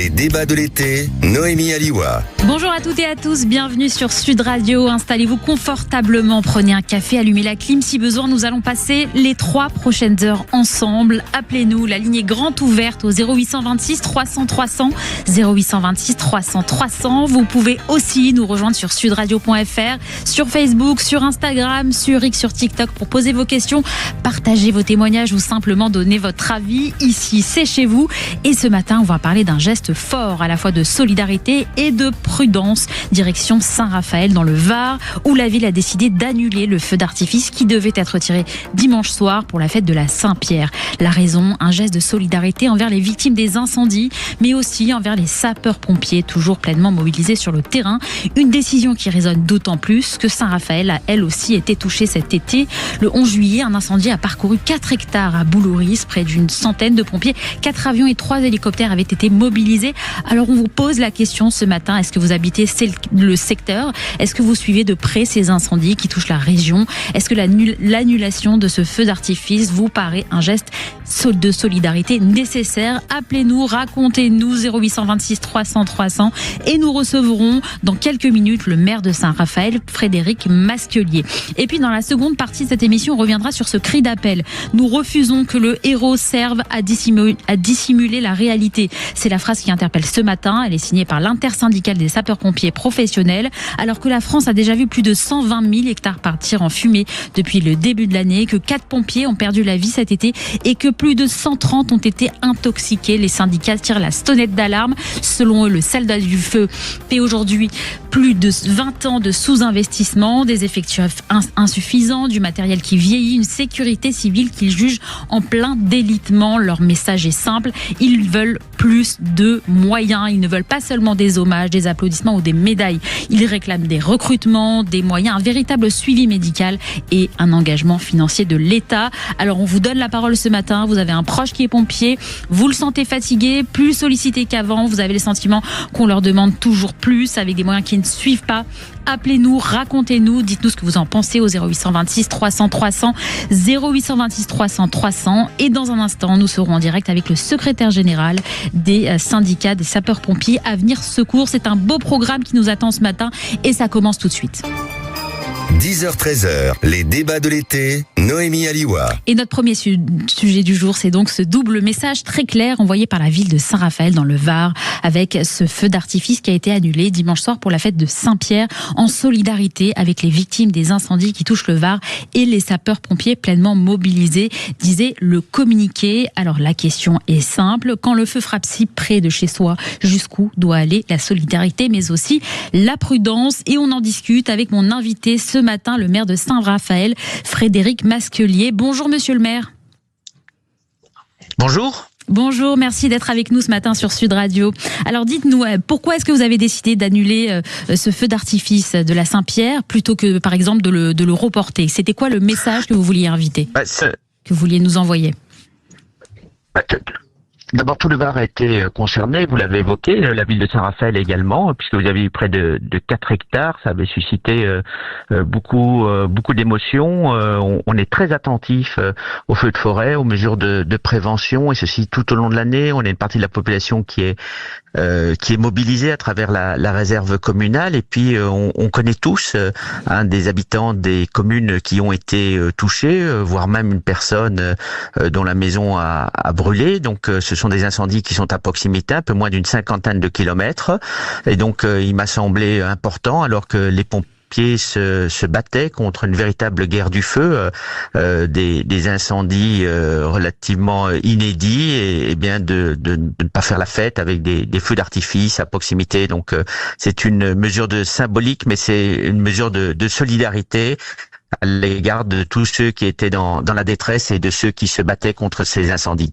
Les débats de l'été, Noémie Aliwa. Bonjour à toutes et à tous, bienvenue sur Sud Radio. Installez-vous confortablement, prenez un café, allumez la clim. Si besoin, nous allons passer les 3 prochaines heures ensemble. Appelez-nous, la ligne est grande ouverte au 0826 300 300, 0826 300 300. Vous pouvez aussi nous rejoindre sur sudradio.fr, sur Facebook, sur Instagram, sur X, sur TikTok pour poser vos questions, partager vos témoignages ou simplement donner votre avis. Ici, c'est chez vous. Et ce matin, on va parler d'un geste fort, à la fois de solidarité et de prudence, direction Saint-Raphaël dans le Var, où la ville a décidé d'annuler le feu d'artifice qui devait être tiré dimanche soir pour la fête de la Saint-Pierre. La raison, un geste de solidarité envers les victimes des incendies, mais aussi envers les sapeurs-pompiers, toujours pleinement mobilisés sur le terrain. Une décision qui résonne d'autant plus que Saint-Raphaël a elle aussi été touchée cet été. Le 11 juillet, un incendie a parcouru 4 hectares à Boulouris, près d'une centaine de pompiers. 4 avions et 3 hélicoptères avaient été mobilisés. Alors on vous pose la question ce matin, est-ce que vous habitez le secteur? Est-ce que vous suivez de près ces incendies qui touchent la région? Est-ce que l'annulation de ce feu d'artifice vous paraît un geste de solidarité nécessaire? Appelez-nous, racontez-nous 0826 300 300 et nous recevrons dans quelques minutes le maire de Saint-Raphaël, Frédéric Masquelier. Et puis dans la seconde partie de cette émission, on reviendra sur ce cri d'appel. Nous refusons que le héros serve à dissimuler la réalité. C'est la phrase qui interpelle ce matin. Elle est signée par l'intersyndicale des sapeurs-pompiers professionnels. Alors que la France a déjà vu plus de 120 000 hectares partir en fumée depuis le début de l'année, que 4 pompiers ont perdu la vie cet été et que plus de 130 ont été intoxiqués. Les syndicats tirent la sonnette d'alarme. Selon eux, le soldat du feu fait aujourd'hui plus de 20 ans de sous-investissement, des effectifs insuffisants, du matériel qui vieillit, une sécurité civile qu'ils jugent en plein délitement. Leur message est simple, ils veulent plus de moyens. Ils ne veulent pas seulement des hommages, des applaudissements ou des médailles. Ils réclament des recrutements, des moyens, un véritable suivi médical et un engagement financier de l'État. Alors on vous donne la parole ce matin. Vous avez un proche qui est pompier, vous le sentez fatigué, plus sollicité qu'avant, vous avez le sentiment qu'on leur demande toujours plus avec des moyens qui ne suivent pas. Appelez-nous, racontez-nous, dites-nous ce que vous en pensez au 0826 300 300, 0826 300 300. Et dans un instant, nous serons en direct avec le secrétaire général des syndicats des sapeurs-pompiers Avenir Secours. C'est un beau programme qui nous attend ce matin et ça commence tout de suite. 10h-13h, les débats de l'été, Noémie Aliwa. Et notre premier sujet du jour, c'est donc ce double message très clair envoyé par la ville de Saint-Raphaël dans le Var, avec ce feu d'artifice qui a été annulé dimanche soir pour la fête de Saint-Pierre, en solidarité avec les victimes des incendies qui touchent le Var et les sapeurs-pompiers pleinement mobilisés, disait le communiqué. Alors la question est simple, quand le feu frappe si près de chez soi, jusqu'où doit aller la solidarité, mais aussi la prudence? Et on en discute avec mon invité ce matin, le maire de Saint-Raphaël, Frédéric Masquelier. Bonjour monsieur le maire. Bonjour. Bonjour, merci d'être avec nous ce matin sur Sud Radio. Alors dites-nous, pourquoi est-ce que vous avez décidé d'annuler ce feu d'artifice de la Saint-Pierre plutôt que par exemple de le reporter? C'était quoi le message que vous vouliez inviter, que vous vouliez nous envoyer? D'abord, tout le Var a été concerné, vous l'avez évoqué, la ville de Saint-Raphaël également, puisque vous avez eu près de 4 hectares, ça avait suscité beaucoup d'émotions. On est très attentif aux feux de forêt, aux mesures de prévention, et ceci tout au long de l'année. On a une partie de la population qui est mobilisée à travers la réserve communale, et puis on connaît tous des habitants des communes qui ont été touchés, voire même une personne dont la maison a brûlé. Donc ce sont des incendies qui sont à proximité, un peu moins d'une 50aine de kilomètres, et donc il m'a semblé important, alors que les pompiers se battaient contre une véritable guerre du feu, des incendies relativement inédits, et bien de ne pas faire la fête avec des feux d'artifice à proximité. Donc c'est une mesure de symbolique, mais c'est une mesure de solidarité à l'égard de tous ceux qui étaient dans la détresse et de ceux qui se battaient contre ces incendies.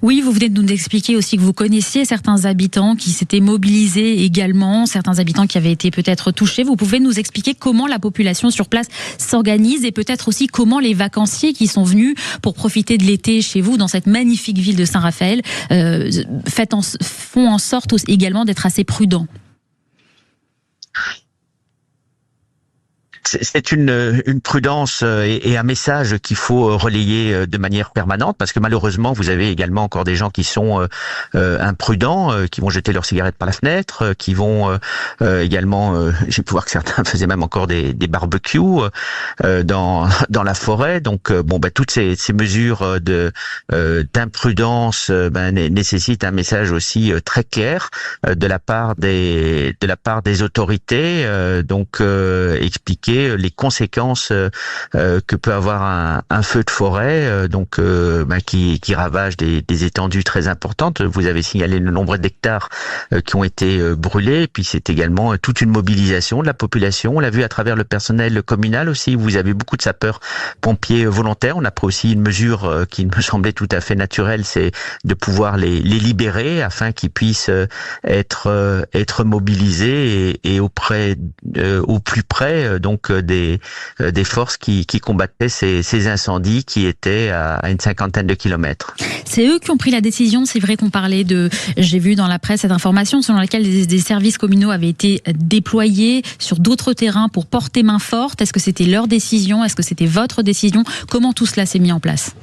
Oui, vous venez de nous expliquer aussi que vous connaissiez certains habitants qui s'étaient mobilisés également, certains habitants qui avaient été peut-être touchés. Vous pouvez nous expliquer comment la population sur place s'organise et peut-être aussi comment les vacanciers qui sont venus pour profiter de l'été chez vous dans cette magnifique ville de Saint-Raphaël font en sorte également d'être assez prudents. C'est une prudence et un message qu'il faut relayer de manière permanente, parce que malheureusement, vous avez également encore des gens qui sont imprudents, qui vont jeter leurs cigarettes par la fenêtre, qui vont également, j'ai pu voir que certains faisaient même encore des barbecues dans la forêt. Donc toutes ces mesures d'imprudence nécessitent un message aussi très clair de la part des autorités, expliquer les conséquences que peut avoir un feu de forêt, qui ravage des étendues très importantes. Vous avez signalé le nombre d'hectares qui ont été brûlés, et puis c'est également toute une mobilisation de la population. On l'a vu à travers le personnel communal aussi. Vous avez beaucoup de sapeurs-pompiers volontaires. On a pris aussi une mesure qui me semblait tout à fait naturelle, c'est de pouvoir les libérer afin qu'ils puissent être mobilisés et au plus près des forces qui combattaient ces incendies qui étaient à une cinquantaine de kilomètres. C'est eux qui ont pris la décision. C'est vrai qu'on parlait j'ai vu dans la presse cette information selon laquelle des services communaux avaient été déployés sur d'autres terrains pour porter main forte. Est-ce que c'était leur décision? Est-ce que c'était votre décision? Comment tout cela s'est mis en place?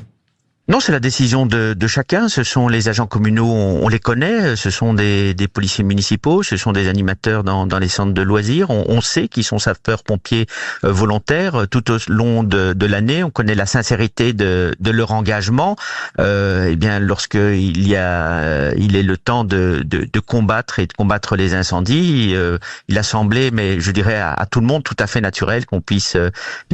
Non, c'est la décision de chacun. Ce sont les agents communaux, on les connaît. Ce sont des policiers municipaux, ce sont des animateurs dans les centres de loisirs. On sait qu'ils sont sapeurs-pompiers volontaires tout au long de l'année. On connaît la sincérité de leur engagement. Lorsque il est le temps de combattre et de combattre les incendies, il a semblé, mais je dirais à tout le monde, tout à fait naturel qu'on puisse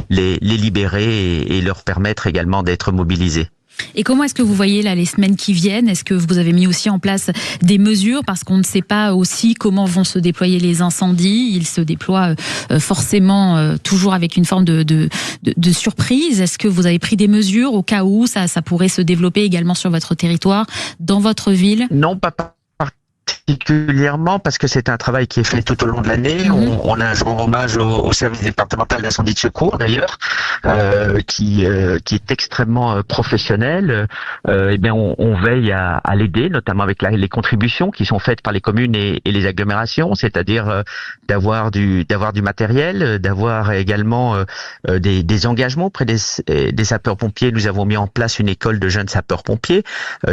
les libérer et leur permettre également d'être mobilisés. Et comment est-ce que vous voyez là les semaines qui viennent? Est-ce que vous avez mis aussi en place des mesures, parce qu'on ne sait pas aussi comment vont se déployer les incendies? Ils se déploient forcément toujours avec une forme de surprise. Est-ce que vous avez pris des mesures au cas où ça pourrait se développer également sur votre territoire, dans votre ville? Non, pas particulièrement, parce que c'est un travail qui est fait tout au long de l'année. On a un jour hommage au service départemental d'incendie de secours d'ailleurs, qui est extrêmement professionnel. On veille à l'aider, notamment avec les contributions qui sont faites par les communes et les agglomérations, c'est-à-dire d'avoir du matériel, d'avoir également des engagements auprès des sapeurs-pompiers. Nous avons mis en place une école de jeunes sapeurs-pompiers.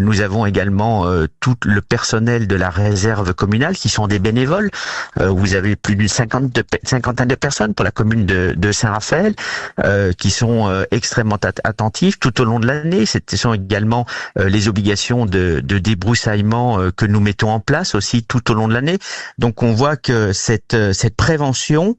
Nous avons également tout le personnel de la réserve communale qui sont des bénévoles. Vous avez plus d'une cinquantaine de personnes pour la commune de Saint-Raphaël qui sont extrêmement attentifs tout au long de l'année. Ce sont également les obligations de débroussaillement que nous mettons en place aussi tout au long de l'année. Donc on voit que cette prévention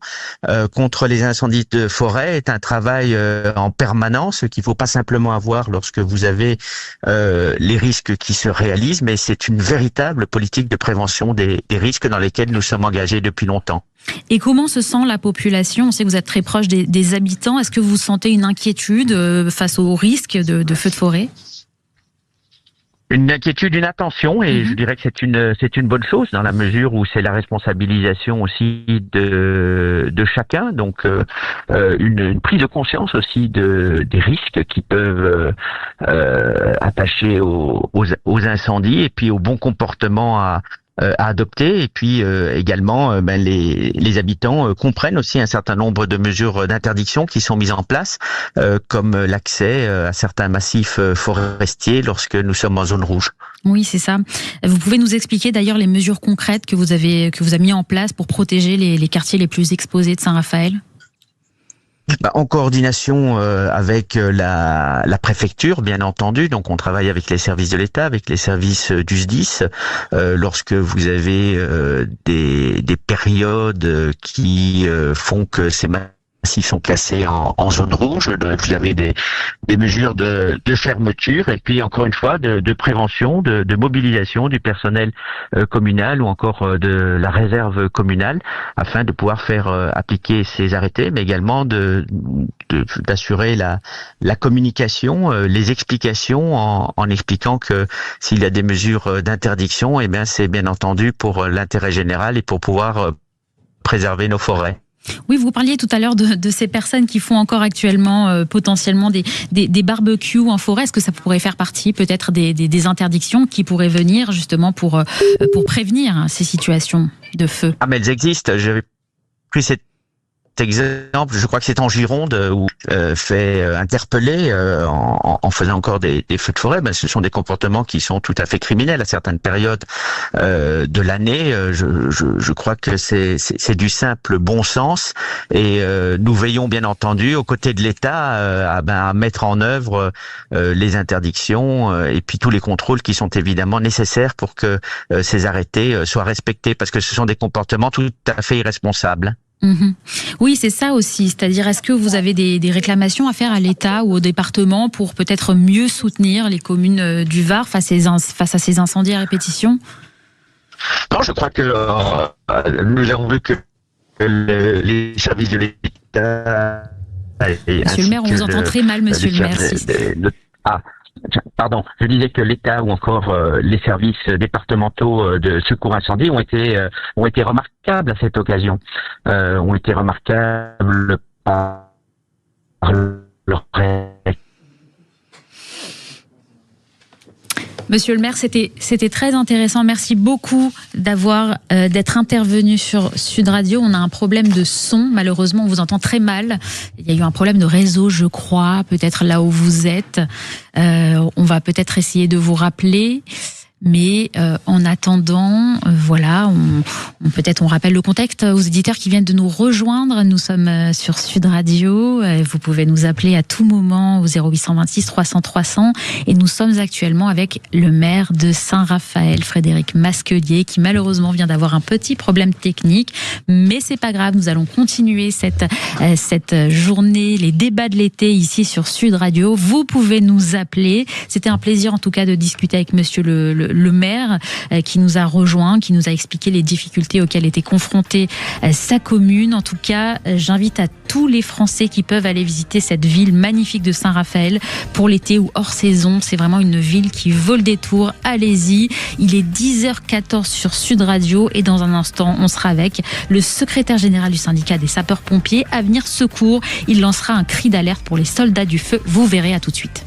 contre les incendies de forêt est un travail en permanence qu'il faut pas simplement avoir lorsque vous avez les risques qui se réalisent, mais c'est une véritable politique de prévention des risques dans lesquels nous sommes engagés depuis longtemps. Et comment se sent la population? On sait que vous êtes très proche des habitants. Est-ce que vous sentez une inquiétude face aux risques de feux de forêt? Une inquiétude, une attention, et je dirais que c'est une bonne chose dans la mesure où c'est la responsabilisation aussi de chacun, donc une prise de conscience aussi des risques qui peuvent attacher aux incendies et puis au bon comportement à adopter, et puis également les habitants comprennent aussi un certain nombre de mesures d'interdiction qui sont mises en place, comme l'accès à certains massifs forestiers lorsque nous sommes en zone rouge. Oui, c'est ça. Vous pouvez nous expliquer d'ailleurs les mesures concrètes que vous avez mis en place pour protéger les quartiers les plus exposés de Saint-Raphaël? En coordination avec la préfecture, bien entendu. Donc, on travaille avec les services de l'État, avec les services du SDIS. Lorsque vous avez des périodes qui font que ces massifs sont classés en zone rouge, vous avez des mesures de fermeture et puis encore une fois de prévention, de mobilisation du personnel communal ou encore de la réserve communale afin de pouvoir faire appliquer ces arrêtés, mais également d'assurer la communication, les explications en expliquant que s'il y a des mesures d'interdiction, c'est bien entendu pour l'intérêt général et pour pouvoir préserver nos forêts. Oui, vous parliez tout à l'heure de ces personnes qui font encore actuellement potentiellement des barbecues en forêt. Est-ce que ça pourrait faire partie peut-être des interdictions qui pourraient venir justement pour prévenir ces situations de feu? Ah, mais elles existent. J'avais pris cette exemple, je crois que c'est en Gironde où fait interpeller en faisant encore des feux de forêt. Ce sont des comportements qui sont tout à fait criminels à certaines périodes de l'année. Je crois que c'est du simple bon sens et nous veillons bien entendu aux côtés de l'État à mettre en œuvre les interdictions et puis tous les contrôles qui sont évidemment nécessaires pour que ces arrêtés soient respectés, parce que ce sont des comportements tout à fait irresponsables. Mmh. Oui, c'est ça aussi. C'est-à-dire, est-ce que vous avez des réclamations à faire à l'État ou au département pour peut-être mieux soutenir les communes du Var face à ces incendies à répétition ? Non, je crois que nous avons vu que les services de l'État... Monsieur le maire, on vous entend très mal, monsieur le maire. Pardon, je disais que l'État ou encore les services départementaux de secours incendie ont été remarquables à cette occasion, ont été remarquables par leur Monsieur le maire, c'était très intéressant. Merci beaucoup d'être intervenu sur Sud Radio. On a un problème de son. Malheureusement, on vous entend très mal. Il y a eu un problème de réseau, je crois, peut-être là où vous êtes. On va peut-être essayer de vous rappeler. Mais en attendant, voilà, on rappelle le contexte aux éditeurs qui viennent de nous rejoindre. Nous sommes sur Sud Radio. Vous pouvez nous appeler à tout moment au 0826 300 300. Et nous sommes actuellement avec le maire de Saint-Raphaël, Frédéric Masquelier, qui malheureusement vient d'avoir un petit problème technique. Mais c'est pas grave, nous allons continuer cette journée, les débats de l'été ici sur Sud Radio. Vous pouvez nous appeler. C'était un plaisir en tout cas de discuter avec monsieur le maire qui nous a rejoint, qui nous a expliqué les difficultés auxquelles était confrontée sa commune. En tout cas, j'invite à tous les Français qui peuvent aller visiter cette ville magnifique de Saint-Raphaël pour l'été ou hors saison. C'est vraiment une ville qui vaut le détour. Allez-y. Il est 10h14 sur Sud Radio et dans un instant, on sera avec le secrétaire général du syndicat des sapeurs-pompiers, Avenir Secours. Il lancera un cri d'alerte pour les soldats du feu. Vous verrez, à tout de suite.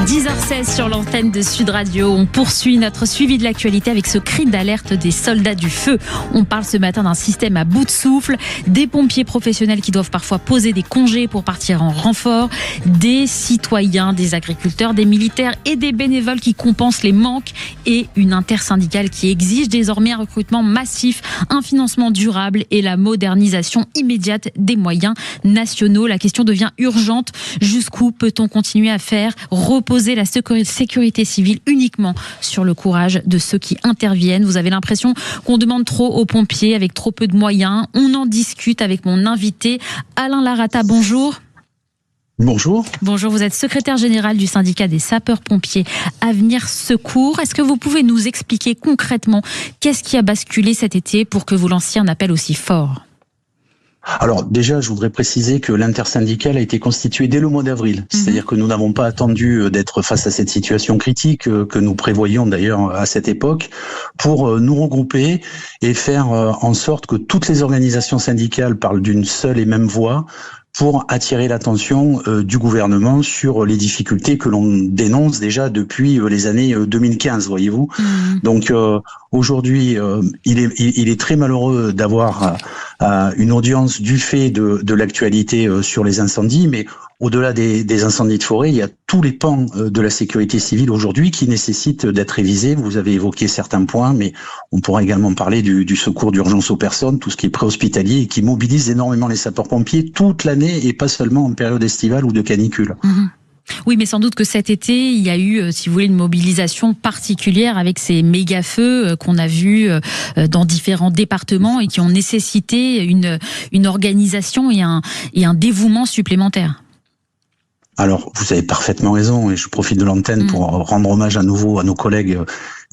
10h16 sur l'antenne de Sud Radio. On poursuit notre suivi de l'actualité avec ce cri d'alerte des soldats du feu. On parle ce matin d'un système à bout de souffle, des pompiers professionnels qui doivent parfois poser des congés pour partir en renfort, des citoyens, des agriculteurs, des militaires et des bénévoles qui compensent les manques et une intersyndicale qui exige désormais un recrutement massif, un financement durable et la modernisation immédiate des moyens nationaux. La question devient urgente. Jusqu'où peut-on continuer à faire reposer la sécurité civile uniquement sur le courage de ceux qui interviennent? Vous avez l'impression qu'on demande trop aux pompiers avec trop peu de moyens. On en discute avec mon invité Alain Larata. Bonjour. Bonjour. Bonjour, vous êtes secrétaire général du syndicat des sapeurs-pompiers Avenir Secours. Est-ce que vous pouvez nous expliquer concrètement qu'est-ce qui a basculé cet été pour que vous lanciez un appel aussi fort ? Alors déjà, je voudrais préciser que l'intersyndicale a été constituée dès le mois d'avril. C'est-à-dire que nous n'avons pas attendu d'être face à cette situation critique que nous prévoyions d'ailleurs à cette époque pour nous regrouper et faire en sorte que toutes les organisations syndicales parlent d'une seule et même voix pour attirer l'attention du gouvernement sur les difficultés que l'on dénonce déjà depuis les années 2015, voyez-vous. Donc aujourd'hui, il est très malheureux d'avoir une audience du fait de l'actualité sur les incendies, mais au-delà des incendies de forêt, il y a tous les pans de la sécurité civile aujourd'hui qui nécessitent d'être révisés. Vous avez évoqué certains points, mais on pourra également parler du secours d'urgence aux personnes, tout ce qui est préhospitalier et qui mobilise énormément les sapeurs-pompiers toute l'année et pas seulement en période estivale ou de canicule. Oui, mais sans doute que cet été, il y a eu, si vous voulez, une mobilisation particulière avec ces méga-feux qu'on a vus dans différents départements et qui ont nécessité une organisation et un dévouement supplémentaire. Alors, vous avez parfaitement raison et je profite de l'antenne pour rendre hommage à nouveau à nos collègues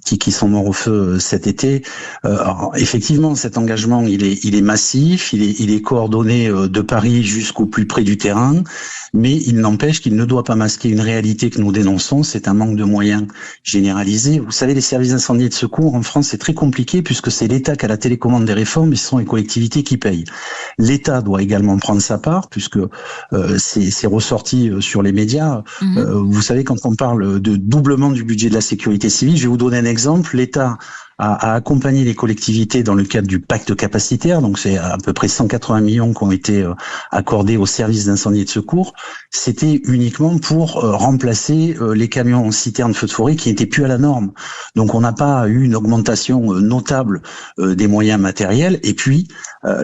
qui sont morts au feu cet été. Alors, effectivement, cet engagement, il est massif, il est coordonné de Paris jusqu'au plus près du terrain, mais il n'empêche qu'il ne doit pas masquer une réalité que nous dénonçons, c'est un manque de moyens généralisé. Vous savez, les services d'incendie et de secours en France, c'est très compliqué puisque c'est l'État qui a la télécommande des réformes et ce sont les collectivités qui payent. L'État doit également prendre sa part puisque c'est ressorti sur les médias. Vous savez, quand on parle de doublement du budget de la sécurité civile, je vais vous donner un exemple. L'État a accompagné les collectivités dans le cadre du pacte capacitaire. Donc c'est à peu près 180 millions qui ont été accordés aux services d'incendie et de secours. C'était uniquement pour remplacer les camions citernes feux de forêt qui n'étaient plus à la norme. Donc on n'a pas eu une augmentation notable des moyens matériels. Et puis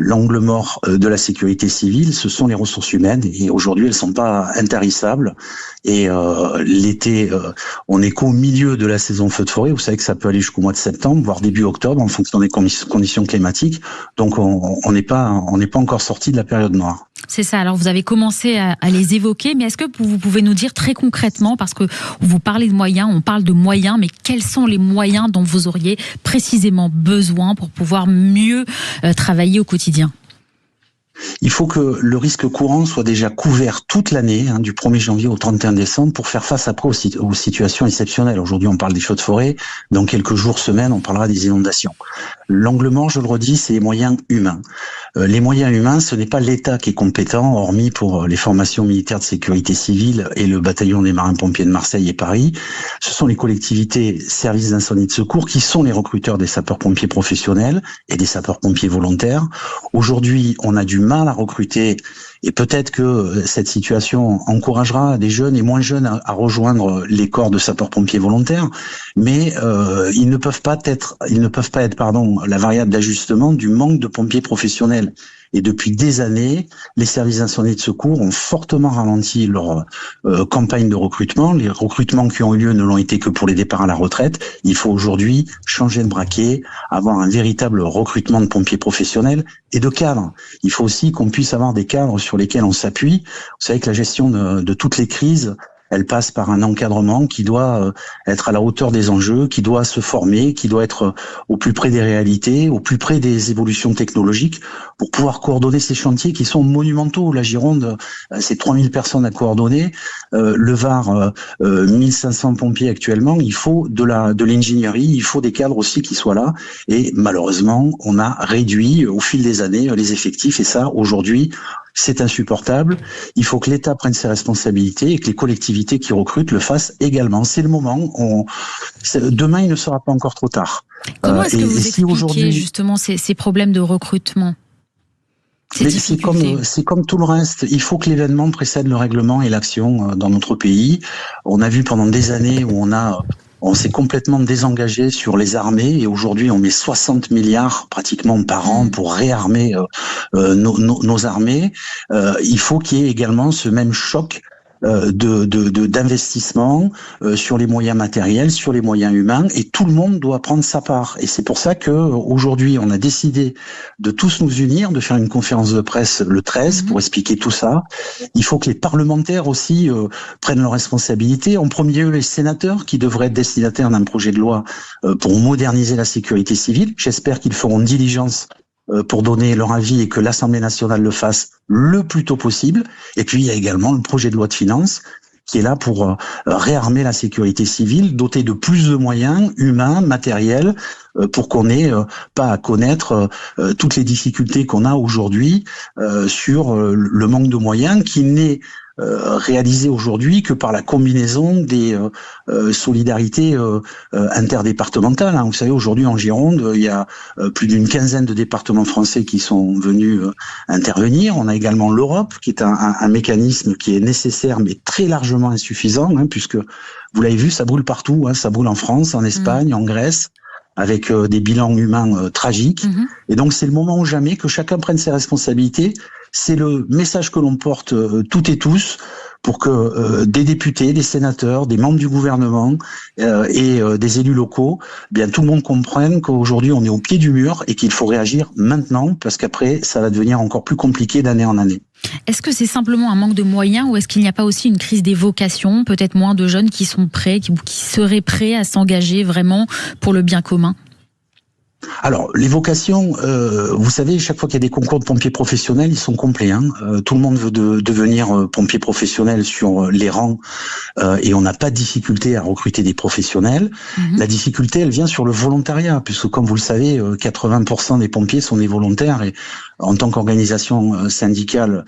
l'angle mort de la sécurité civile, ce sont les ressources humaines. Et aujourd'hui, elles sont pas intarissables. Et l'été, on est qu'au milieu de la saison feu de forêt. Vous savez que ça peut aller jusqu'au mois de septembre, voire début octobre, en fonction des conditions climatiques. Donc on n'est pas encore sorti de la période noire. C'est ça. Alors vous avez commencé à les évoquer, mais est-ce que vous pouvez nous dire très concrètement, parce que vous parlez de moyens, on parle de moyens, mais quels sont les moyens dont vous auriez précisément besoin pour pouvoir mieux travailler au quotidien ? Il faut que le risque courant soit déjà couvert toute l'année, du 1er janvier au 31 décembre, pour faire face après aux situations exceptionnelles. Aujourd'hui, on parle des feux de forêt. Dans quelques jours, semaines, on parlera des inondations. L'angle mort, je le redis, c'est les moyens humains. Les moyens humains, ce n'est pas l'État qui est compétent, hormis pour les formations militaires de sécurité civile et le bataillon des marins-pompiers de Marseille et Paris. Ce sont les collectivités services d'incendie de secours qui sont les recruteurs des sapeurs-pompiers professionnels et des sapeurs-pompiers volontaires. Aujourd'hui, on a du mal à recruter, et peut-être que cette situation encouragera des jeunes et moins jeunes à rejoindre les corps de sapeurs-pompiers volontaires, mais ils ne peuvent pas être la variable d'ajustement du manque de pompiers professionnels. Et depuis des années, les services d'incendie de secours ont fortement ralenti leur campagne de recrutement. Les recrutements qui ont eu lieu ne l'ont été que pour les départs à la retraite. Il faut aujourd'hui changer de braquet, avoir un véritable recrutement de pompiers professionnels et de cadres. Il faut aussi qu'on puisse avoir des cadres sur lesquels on s'appuie. Vous savez que la gestion de toutes les crises, elle passe par un encadrement qui doit être à la hauteur des enjeux, qui doit se former, qui doit être au plus près des réalités, au plus près des évolutions technologiques pour pouvoir coordonner ces chantiers qui sont monumentaux. La Gironde, c'est 3000 personnes à coordonner. Le Var, 1500 pompiers actuellement. Il faut de l'ingénierie, il faut des cadres aussi qui soient là. Et malheureusement, on a réduit au fil des années les effectifs. Et ça, aujourd'hui, c'est insupportable. Il faut que l'État prenne ses responsabilités et que les collectivités qui recrutent le fassent également. C'est le moment. Demain, il ne sera pas encore trop tard. Comment est-ce que vous expliquez justement ces problèmes de recrutement ? C'est comme tout le reste. Il faut que l'événement précède le règlement et l'action dans notre pays. On a vu pendant des années où on s'est complètement désengagé sur les armées et aujourd'hui on met 60 milliards pratiquement par an pour réarmer nos armées. Il faut qu'il y ait également ce même choc d'investissement sur les moyens matériels, sur les moyens humains, et tout le monde doit prendre sa part. Et c'est pour ça que aujourd'hui on a décidé de tous nous unir, de faire une conférence de presse le 13 pour expliquer tout ça. Il faut que les parlementaires aussi prennent leurs responsabilités. En premier lieu, les sénateurs qui devraient être destinataires d'un projet de loi pour moderniser la sécurité civile. J'espère qu'ils feront diligence pour donner leur avis et que l'Assemblée nationale le fasse le plus tôt possible. Et puis, il y a également le projet de loi de finances qui est là pour réarmer la sécurité civile, doter de plus de moyens humains, matériels, pour qu'on n'ait pas à connaître toutes les difficultés qu'on a aujourd'hui sur le manque de moyens qui n'est réalisé aujourd'hui que par la combinaison des solidarités interdépartementales. Vous savez, aujourd'hui en Gironde, il y a plus d'une quinzaine de départements français qui sont venus intervenir. On a également l'Europe, qui est un mécanisme qui est nécessaire, mais très largement insuffisant, puisque, vous l'avez vu, ça brûle partout. Ça brûle en France, en Espagne, en Grèce, avec des bilans humains tragiques. Et donc, c'est le moment ou jamais que chacun prenne ses responsabilités. C'est le message que l'on porte toutes et tous pour que des députés, des sénateurs, des membres du gouvernement et des élus locaux, bien tout le monde comprenne qu'aujourd'hui on est au pied du mur et qu'il faut réagir maintenant parce qu'après ça va devenir encore plus compliqué d'année en année. Est-ce que c'est simplement un manque de moyens ou est-ce qu'il n'y a pas aussi une crise des vocations, peut-être moins de jeunes qui sont prêts, qui seraient prêts à s'engager vraiment pour le bien commun ? Alors, les vocations, vous savez, chaque fois qu'il y a des concours de pompiers professionnels, ils sont complets. Tout le monde veut devenir pompier professionnel sur les rangs et on n'a pas de difficulté à recruter des professionnels. La difficulté, elle vient sur le volontariat, puisque comme vous le savez, 80% des pompiers sont des volontaires et en tant qu'organisation syndicale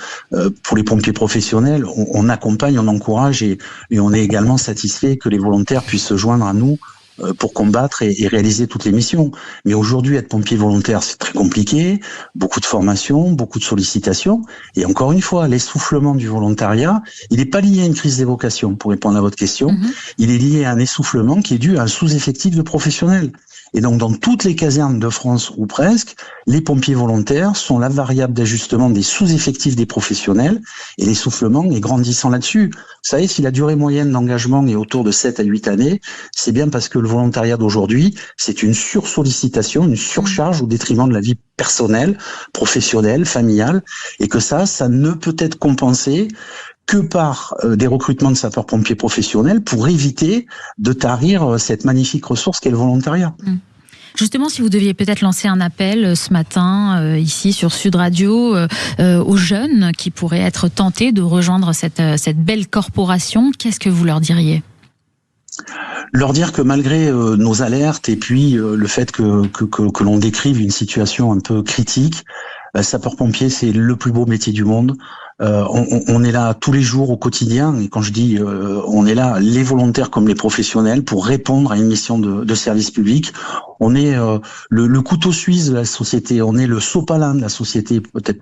pour les pompiers professionnels, on accompagne, on encourage et on est également satisfait que les volontaires puissent se joindre à nous pour combattre et réaliser toutes les missions. Mais aujourd'hui, être pompier volontaire, c'est très compliqué, beaucoup de formation, beaucoup de sollicitations. Et encore une fois, l'essoufflement du volontariat, il n'est pas lié à une crise des vocations, pour répondre à votre question. Il est lié à un essoufflement qui est dû à un sous-effectif de professionnels. Et donc, dans toutes les casernes de France, ou presque, les pompiers volontaires sont la variable d'ajustement des sous-effectifs des professionnels, et l'essoufflement est grandissant là-dessus. Vous savez, si la durée moyenne d'engagement est autour de 7 à 8 années, c'est bien parce que le volontariat d'aujourd'hui, c'est une sursollicitation, une surcharge au détriment de la vie personnelle, professionnelle, familiale, et que ça ne peut être compensé que par des recrutements de sapeurs-pompiers professionnels pour éviter de tarir cette magnifique ressource qu'est le volontariat. Justement, si vous deviez peut-être lancer un appel ce matin, ici sur Sud Radio, aux jeunes qui pourraient être tentés de rejoindre cette belle corporation, qu'est-ce que vous leur diriez ? Leur dire que malgré nos alertes et puis le fait que l'on décrive une situation un peu critique, sapeur-pompier, c'est le plus beau métier du monde. On est là tous les jours au quotidien, et quand je dis on est là, les volontaires comme les professionnels, pour répondre à une mission de service public. On est le couteau suisse de la société, on est le sopalin de la société, peut-être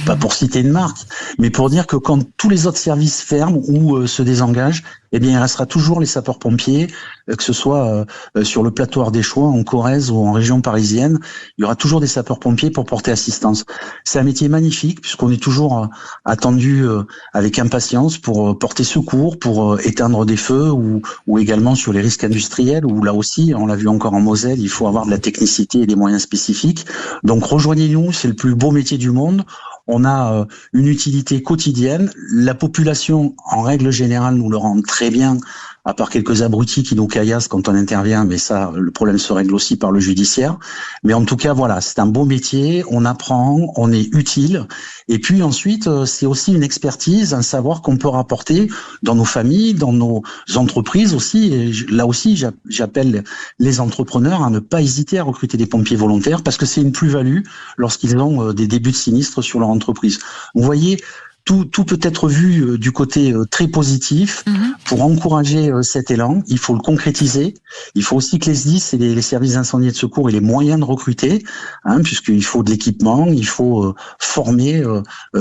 pas pour citer une marque, mais pour dire que quand tous les autres services ferment ou se désengagent, eh bien, il restera toujours les sapeurs-pompiers, que ce soit sur le plateau ardéchois, en Corrèze ou en région parisienne. Il y aura toujours des sapeurs-pompiers pour porter assistance. C'est un métier magnifique puisqu'on est toujours attendu avec impatience pour porter secours, pour éteindre des feux ou également sur les risques industriels où là aussi, on l'a vu encore en Moselle, il faut avoir de la technicité et des moyens spécifiques. Donc rejoignez-nous, c'est le plus beau métier du monde. On a une utilité quotidienne. La population, en règle générale, nous le rend très bien, à part quelques abrutis qui nous caillassent quand on intervient, mais ça, le problème se règle aussi par le judiciaire. Mais en tout cas, voilà, c'est un beau métier, on apprend, on est utile. Et puis ensuite, c'est aussi une expertise, un savoir qu'on peut rapporter dans nos familles, dans nos entreprises aussi. Et là aussi, j'appelle les entrepreneurs à ne pas hésiter à recruter des pompiers volontaires parce que c'est une plus-value lorsqu'ils ont des débuts de sinistre sur leur entreprise. Vous voyez, tout peut être vu du côté très positif. Pour encourager cet élan, il faut le concrétiser. Il faut aussi que les SDIS et les services d'incendie et de secours aient les moyens de recruter, puisqu'il faut de l'équipement, il faut former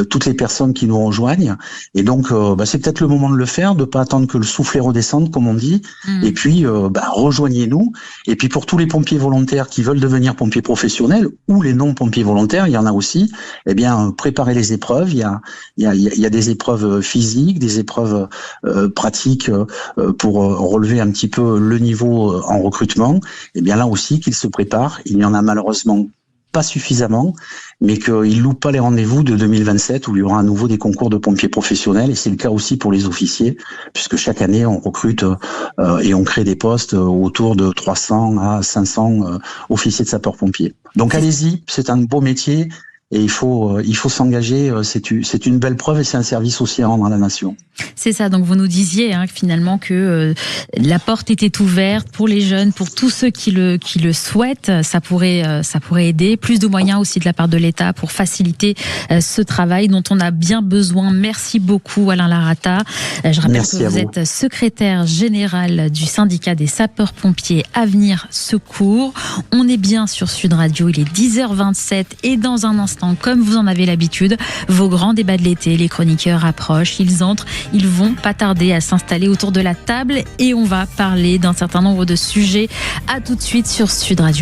toutes les personnes qui nous rejoignent. Et donc, c'est peut-être le moment de le faire, de pas attendre que le soufflet redescende, comme on dit. Et puis, rejoignez-nous. Et puis, pour tous les pompiers volontaires qui veulent devenir pompiers professionnels ou les non-pompiers volontaires, il y en a aussi. Eh bien, préparez les épreuves. Il y a des épreuves physiques, des épreuves pratiques pour relever un petit peu le niveau en recrutement. Et bien là aussi, qu'ils se préparent. Il n'y en a malheureusement pas suffisamment, mais qu'ils ne loupent pas les rendez-vous de 2027 où il y aura à nouveau des concours de pompiers professionnels. Et c'est le cas aussi pour les officiers, puisque chaque année, on recrute et on crée des postes autour de 300 à 500 officiers de sapeurs-pompiers. Donc allez-y, c'est un beau métier. Et il faut s'engager, c'est une belle preuve et c'est un service aussi à rendre à la nation. C'est ça, donc vous nous disiez finalement que la porte était ouverte pour les jeunes, pour tous ceux qui le souhaitent, ça pourrait aider. Plus de moyens aussi de la part de l'État pour faciliter ce travail dont on a bien besoin. Merci beaucoup Alain Larata. Je rappelle que vous êtes secrétaire général du syndicat des sapeurs-pompiers Avenir Secours. On est bien sur Sud Radio, il est 10h27 et dans un instant, comme vous en avez l'habitude, vos grands débats de l'été, les chroniqueurs approchent, ils entrent, ils vont pas tarder à s'installer autour de la table et on va parler d'un certain nombre de sujets. À tout de suite sur Sud Radio.